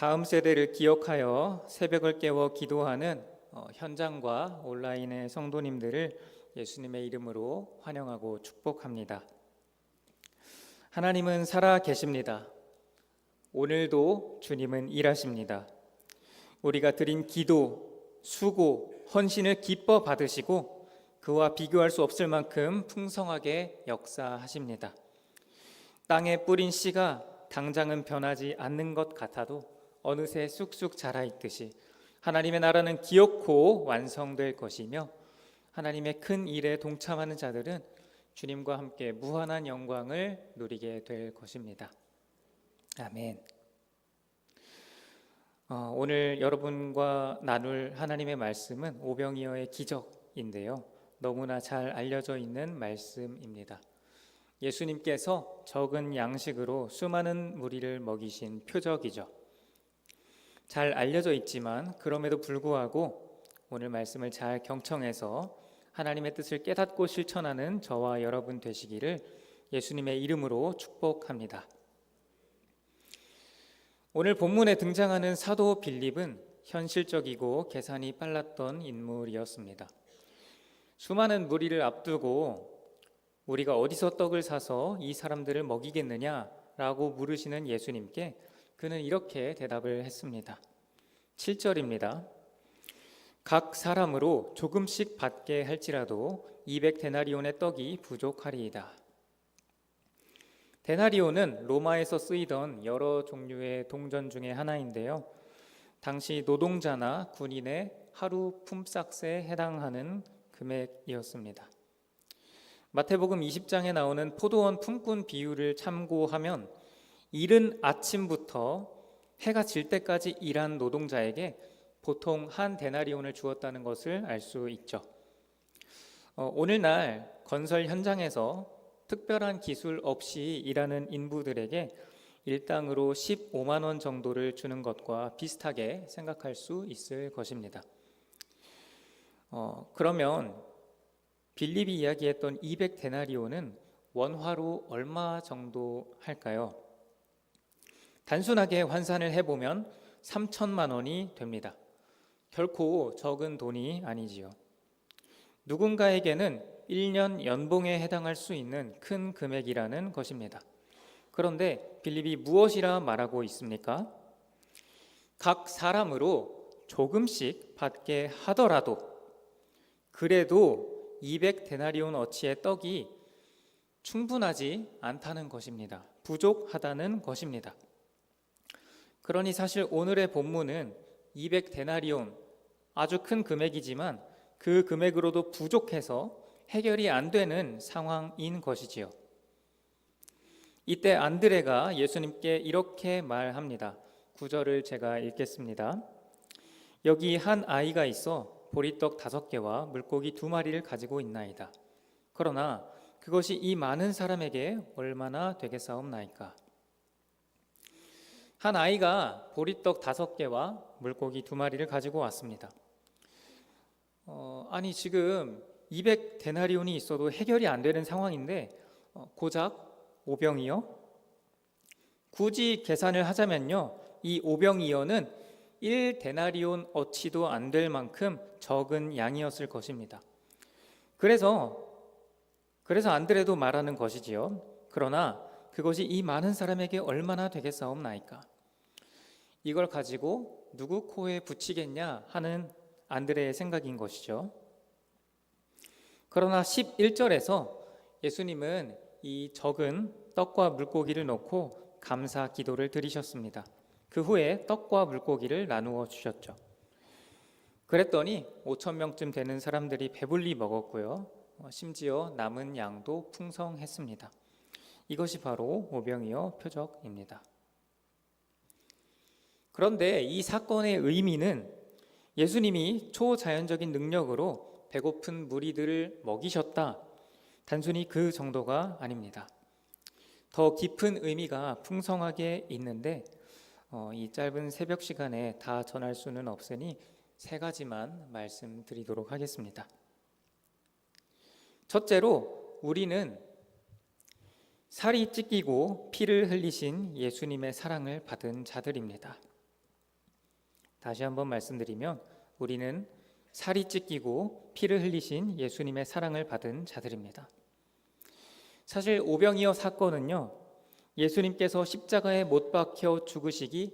다음 세대를 기억하여 새벽을 깨워 기도하는 현장과 온라인의 성도님들을 예수님의 이름으로 환영하고 축복합니다. 하나님은 살아 계십니다. 오늘도 주님은 일하십니다. 우리가 드린 기도, 수고, 헌신을 기뻐 받으시고 그와 비교할 수 없을 만큼 풍성하게 역사하십니다. 땅에 뿌린 씨가 당장은 변하지 않는 것 같아도 어느새 쑥쑥 자라있듯이 하나님의 나라는 기어코 완성될 것이며 하나님의 큰 일에 동참하는 자들은 주님과 함께 무한한 영광을 누리게 될 것입니다. 아멘. 오늘 여러분과 나눌 하나님의 말씀은 오병이어의 기적인데요. 너무나 잘 알려져 있는 말씀입니다. 예수님께서 적은 양식으로 수많은 무리를 먹이신 표적이죠. 잘 알려져 있지만 그럼에도 불구하고 오늘 말씀을 잘 경청해서 하나님의 뜻을 깨닫고 실천하는 저와 여러분 되시기를 예수님의 이름으로 축복합니다. 오늘 본문에 등장하는 사도 빌립은 현실적이고 계산이 빨랐던 인물이었습니다. 수많은 무리를 앞두고 우리가 어디서 떡을 사서 이 사람들을 먹이겠느냐라고 물으시는 예수님께 그는 이렇게 대답을 했습니다. 7절입니다. 각 사람으로 조금씩 받게 할지라도 200데나리온의 떡이 부족하리이다. 데나리온은 로마에서 쓰이던 여러 종류의 동전 중에 하나인데요. 당시 노동자나 군인의 하루 품삯에 해당하는 금액이었습니다. 마태복음 20장에 나오는 포도원 품꾼 비유를 참고하면 이른 아침부터 해가 질 때까지 일한 노동자에게 보통 한 데나리온을 주었다는 것을 알 수 있죠. 오늘날 건설 현장에서 특별한 기술 없이 일하는 인부들에게 일당으로 15만 원 정도를 주는 것과 비슷하게 생각할 수 있을 것입니다. 그러면 빌립이 이야기했던 200데나리온은 원화로 얼마 정도 할까요? 단순하게 환산을 해보면 3천만 원이 됩니다. 결코 적은 돈이 아니지요. 누군가에게는 1년 연봉에 해당할 수 있는 큰 금액이라는 것입니다. 그런데 빌립이 무엇이라 말하고 있습니까? 각 사람으로 조금씩 받게 하더라도 그래도 200데나리온 어치의 떡이 충분하지 않다는 것입니다. 부족하다는 것입니다. 그러니 사실 오늘의 본문은 200데나리온 아주 큰 금액이지만 그 금액으로도 부족해서 해결이 안 되는 상황인 것이지요. 이때 안드레가 예수님께 이렇게 말합니다. 9절을 제가 읽겠습니다. 여기 한 아이가 있어 보리떡 5개와 물고기 2마리를 가지고 있나이다. 그러나 그것이 이 많은 사람에게 얼마나 되겠사옵나이까? 한 아이가 보리떡 5개와 물고기 2마리를 가지고 왔습니다. 아니 지금 200데나리온이 있어도 해결이 안 되는 상황인데 고작 오병이어? 굳이 계산을 하자면요, 이 오병이어는 1데나리온 어치도 안 될 만큼 적은 양이었을 것입니다. 그래서 안드레도 말하는 것이지요. 그러나 그것이 이 많은 사람에게 얼마나 되겠사옵나이까? 이걸 가지고 누구 코에 붙이겠냐 하는 안드레의 생각인 것이죠. 그러나 11절에서 예수님은 이 적은 떡과 물고기를 놓고 감사 기도를 드리셨습니다. 그 후에 떡과 물고기를 나누어 주셨죠. 그랬더니 5,000명쯤 되는 사람들이 배불리 먹었고요. 심지어 남은 양도 풍성했습니다. 이것이 바로 오병이어 표적입니다. 그런데 이 사건의 의미는 예수님이 초자연적인 능력으로 배고픈 무리들을 먹이셨다, 단순히 그 정도가 아닙니다. 더 깊은 의미가 풍성하게 있는데 이 짧은 새벽 시간에 다 전할 수는 없으니 3가지만 말씀드리도록 하겠습니다. 첫째로 우리는 살이 찢기고 피를 흘리신 예수님의 사랑을 받은 자들입니다. 다시 한번 말씀드리면 우리는 살이 찢기고 피를 흘리신 예수님의 사랑을 받은 자들입니다. 사실 오병이어 사건은요, 예수님께서 십자가에 못 박혀 죽으시기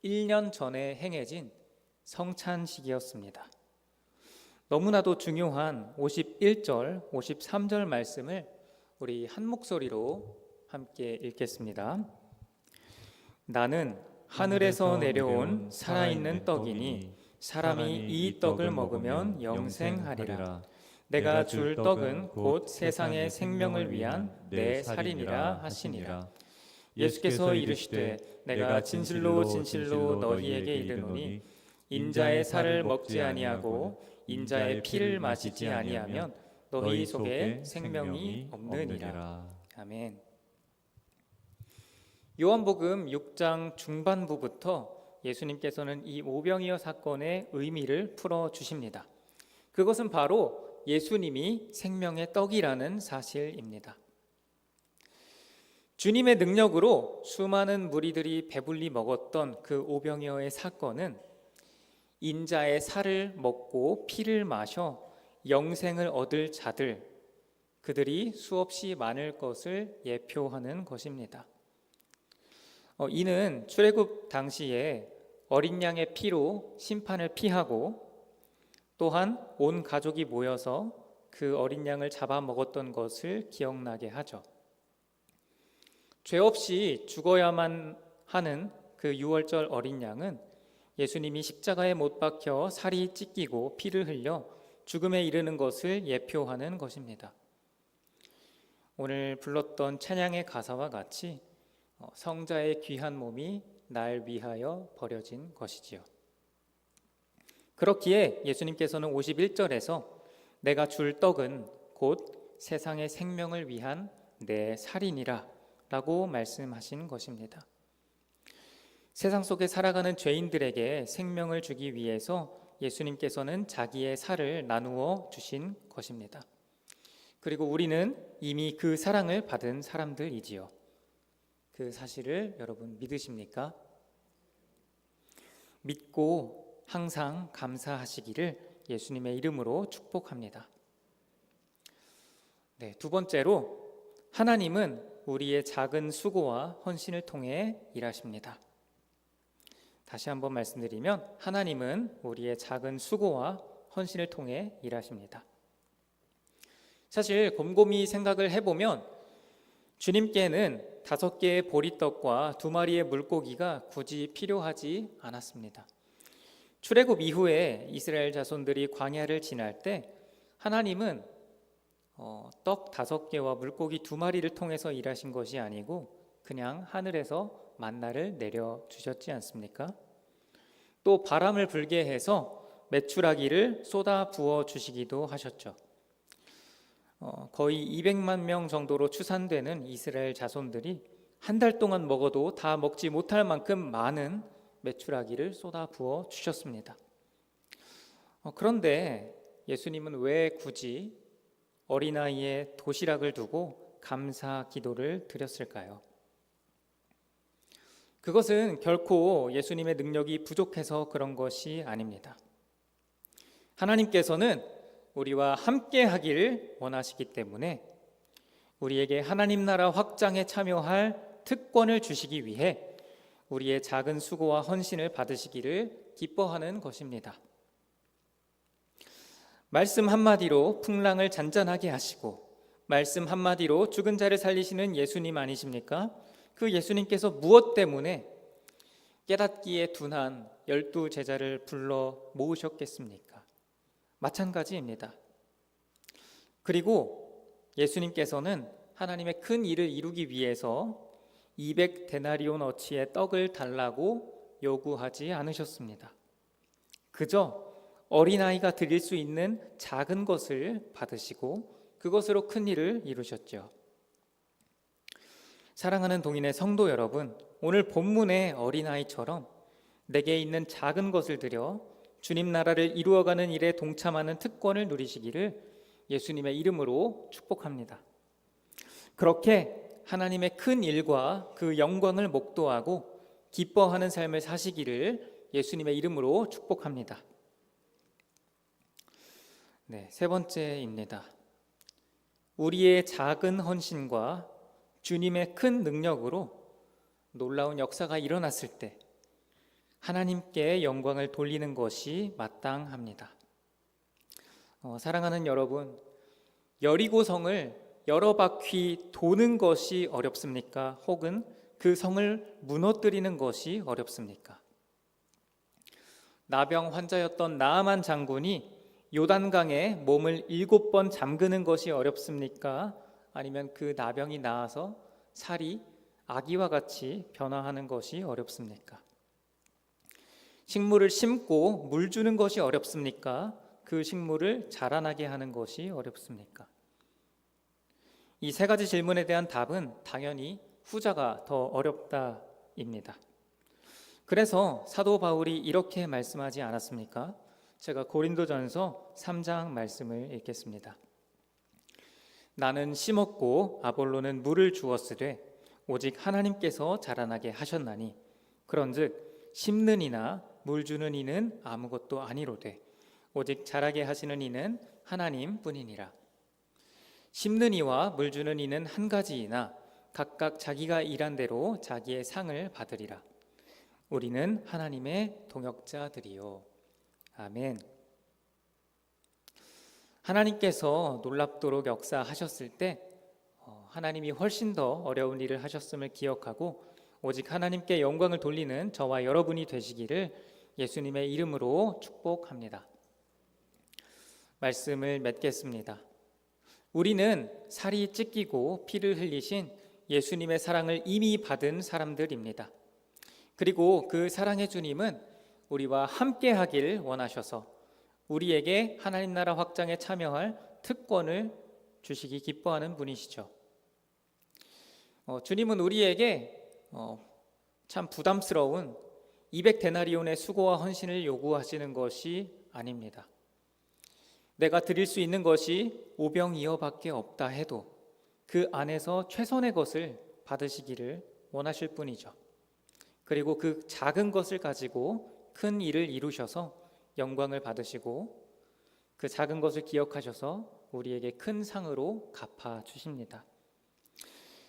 1년 전에 행해진 성찬식이었습니다. 너무나도 중요한 51절, 53절 말씀을 우리 한 목소리로 함께 읽겠습니다. 나는 하늘에서 내려온 살아있는 떡이니 사람이 이 떡을 먹으면 영생하리라. 내가 줄 떡은 곧 세상의 생명을 위한 내 살이니라 하시니라. 예수께서 이르시되 내가 진실로 진실로 너희에게 이르노니 인자의 살을 먹지 아니하고 인자의 피를 마시지 아니하면 너희 속에 생명이 없느니라. 아멘. 요한복음 6장 중반부부터 예수님께서는 이 오병이어 사건의 의미를 풀어주십니다. 그것은 바로 예수님이 생명의 떡이라는 사실입니다. 주님의 능력으로 수많은 무리들이 배불리 먹었던 그 오병이어의 사건은 인자의 살을 먹고 피를 마셔 영생을 얻을 자들, 그들이 수없이 많을 것을 예표하는 것입니다. 이는 출애굽 당시에 어린 양의 피로 심판을 피하고 또한 온 가족이 모여서 그 어린 양을 잡아먹었던 것을 기억나게 하죠. 죄 없이 죽어야만 하는 그 유월절 어린 양은 예수님이 십자가에 못 박혀 살이 찢기고 피를 흘려 죽음에 이르는 것을 예표하는 것입니다. 오늘 불렀던 찬양의 가사와 같이 성자의 귀한 몸이 날 위하여 버려진 것이지요. 그렇기에 예수님께서는 51절에서 내가 줄 떡은 곧 세상의 생명을 위한 내 살이니라 라고 말씀하신 것입니다. 세상 속에 살아가는 죄인들에게 생명을 주기 위해서 예수님께서는 자기의 살을 나누어 주신 것입니다. 그리고 우리는 이미 그 사랑을 받은 사람들이지요. 그 사실을 여러분 믿으십니까? 믿고 항상 감사하시기를 예수님의 이름으로 축복합니다. 네, 두 번째로 하나님은 우리의 작은 수고와 헌신을 통해 일하십니다. 다시 한번 말씀드리면 하나님은 우리의 작은 수고와 헌신을 통해 일하십니다. 사실 곰곰이 생각을 해보면 주님께는 5개의 보리떡과 2마리의 물고기가 굳이 필요하지 않았습니다. 출애굽 이후에 이스라엘 자손들이 광야를 지날 때 하나님은 떡 5개와 물고기 2마리를 통해서 일하신 것이 아니고 그냥 하늘에서 만나를 내려주셨지 않습니까? 또 바람을 불게 해서 메추라기를 쏟아 부어 주시기도 하셨죠. 거의 200만 명 정도로 추산되는 이스라엘 자손들이 한 달 동안 먹어도 다 먹지 못할 만큼 많은 메추라기를 쏟아 부어 주셨습니다. 그런데 예수님은 왜 굳이 어린아이의 도시락을 두고 감사 기도를 드렸을까요? 그것은 결코 예수님의 능력이 부족해서 그런 것이 아닙니다. 하나님께서는 우리와 함께 하기를 원하시기 때문에 우리에게 하나님 나라 확장에 참여할 특권을 주시기 위해 우리의 작은 수고와 헌신을 받으시기를 기뻐하는 것입니다. 말씀 한마디로 풍랑을 잔잔하게 하시고 말씀 한마디로 죽은 자를 살리시는 예수님 아니십니까? 그 예수님께서 무엇 때문에 깨닫기에 둔한 12제자를 불러 모으셨겠습니까? 마찬가지입니다. 그리고 예수님께서는 하나님의 큰 일을 이루기 위해서 200데나리온어치의 떡을 달라고 요구하지 않으셨습니다. 그저 어린아이가 드릴 수 있는 작은 것을 받으시고 그것으로 큰 일을 이루셨죠. 사랑하는 동인의 성도 여러분, 오늘 본문의 어린아이처럼 내게 있는 작은 것을 들여 주님 나라를 이루어가는 일에 동참하는 특권을 누리시기를 예수님의 이름으로 축복합니다. 그렇게 하나님의 큰 일과 그 영광을 목도하고 기뻐하는 삶을 사시기를 예수님의 이름으로 축복합니다. 네, 세 번째입니다. 우리의 작은 헌신과 주님의 큰 능력으로 놀라운 역사가 일어났을 때 하나님께 영광을 돌리는 것이 마땅합니다. 사랑하는 여러분, 여리고성을 여러 바퀴 도는 것이 어렵습니까? 혹은 그 성을 무너뜨리는 것이 어렵습니까? 나병 환자였던 나아만 장군이 요단강에 몸을 7번 잠그는 것이 어렵습니까? 아니면 그 나병이 나아서 살이 아기와 같이 변화하는 것이 어렵습니까? 식물을 심고 물 주는 것이 어렵습니까? 그 식물을 자라나게 하는 것이 어렵습니까? 이 세 가지 질문에 대한 답은 당연히 후자가 더 어렵다입니다. 그래서 사도 바울이 이렇게 말씀하지 않았습니까? 제가 고린도전서 3장 말씀을 읽겠습니다. 나는 심었고 아볼로는 물을 주었으되 오직 하나님께서 자라나게 하셨나니 그런즉 심는 이나 물 주는 이는 아무것도 아니로되 오직 자라게 하시는 이는 하나님뿐이니라. 심는 이와 물 주는 이는 한 가지이나 각각 자기가 일한 대로 자기의 상을 받으리라. 우리는 하나님의 동역자들이요. 아멘. 하나님께서 놀랍도록 역사하셨을 때 하나님이 훨씬 더 어려운 일을 하셨음을 기억하고 오직 하나님께 영광을 돌리는 저와 여러분이 되시기를 예수님의 이름으로 축복합니다. 말씀을 맺겠습니다. 우리는 살이 찢기고 피를 흘리신 예수님의 사랑을 이미 받은 사람들입니다. 그리고 그 사랑의 주님은 우리와 함께 하길 원하셔서 우리에게 하나님 나라 확장에 참여할 특권을 주시기 기뻐하는 분이시죠. 주님은 우리에게 참 부담스러운 200데나리온의 수고와 헌신을 요구하시는 것이 아닙니다. 내가 드릴 수 있는 것이 오병이어밖에 없다 해도 그 안에서 최선의 것을 받으시기를 원하실 뿐이죠. 그리고 그 작은 것을 가지고 큰 일을 이루셔서 영광을 받으시고 그 작은 것을 기억하셔서 우리에게 큰 상으로 갚아 주십니다.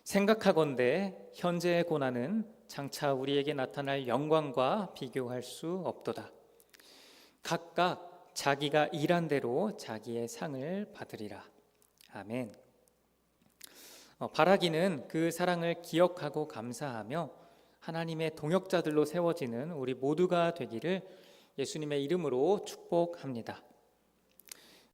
생각하건대 현재의 고난은 장차 우리에게 나타날 영광과 비교할 수 없도다. 각각 자기가 일한 대로 자기의 상을 받으리라. 아멘. 바라기는 그 사랑을 기억하고 감사하며 하나님의 동역자들로 세워지는 우리 모두가 되기를 예수님의 이름으로 축복합니다.